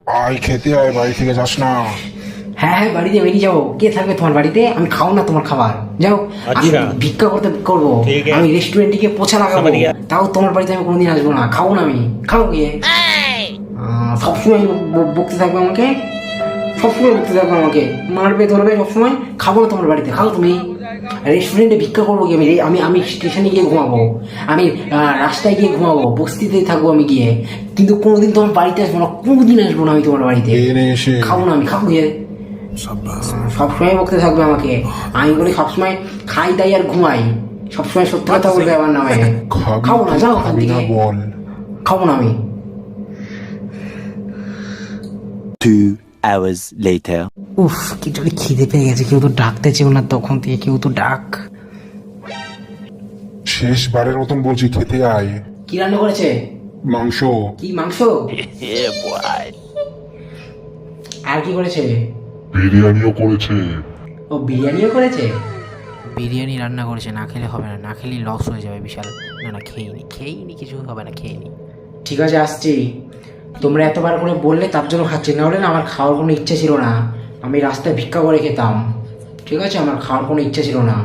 আয় খেতে আয়, বাড়ি থেকে যাস না। হ্যাঁ হ্যাঁ, বাড়িতে বেরিয়ে যাও। কে থাকবে তোমার বাড়িতে? আমি খাও না তোমার খাবার, যাও। আমি আচ্ছা। ভিক্ষা করবো। ঠিক আছে। আমি রেস্টুরেন্টে গিয়ে পোছা লাগাবো, समझ गया। তাও তোমার বাড়িতে আমি কোনোদিন আসবো না। খাও না, আমি খাও গিয়ে। সবসময় বকতে থাকবে আমাকে, সবসময় বকতে থাকবে আমাকে, মারবে ধরবে সবসময়। খাবো না তোমার বাড়িতে, খাও তুমি। রেস্টুরেন্টে ভিক্ষা করবো কি? আমি আমি স্টেশনে গিয়ে ঘুমাবো, আমি রাস্তায় গিয়ে ঘুমাবো, বস্তিতে থাকবো আমি গিয়ে, কিন্তু কোনোদিন তোমার বাড়িতে আসবো না, কোনোদিন আসবো না আমি তোমার বাড়িতে। এনে এসে খাবো না আমি, খাও গিয়ে। সবসময় বকতে থাকবে আমাকে। আমি বলি সবসময় খাই দাই আর ঘুমাই, সবসময় সত্য কথা বলবে আমার নামে। খাবো না, যাও ওখান খাবি থেকে। না বল। খাবো না আমি। 2 hours later. উফ, কি জোরে খিদে পেয়ে গেছে। কেউ তো ডাকতেছেও না তখন থেকে, কেউ তো ডাক। শেষবারের মতন বলছি, খেতে আয়। কি রান্না করেছে? মাংস। কি মাংস? আর কি করেছে? বিরিয়ানিও করেছে। ও, বিরিয়ানিও করেছে। বিরিয়ানি রান্না করেছে, না খেলে হবে না, না খেলে লস হয়ে যাবে বিশাল। না না, খেয়েই নি, কিছু হবে না, খেয়ে নি। ঠিক আছে, আসছি। তোমরা এতবার করে বললে তার জন্য খাচ্ছি, না হলে না আমার খাওয়ার কোনো ইচ্ছে ছিল না। আমি রাস্তায় ভিক্ষা করে খেতাম। ঠিক আছে, আমার খাওয়ার কোনো ইচ্ছে ছিল না।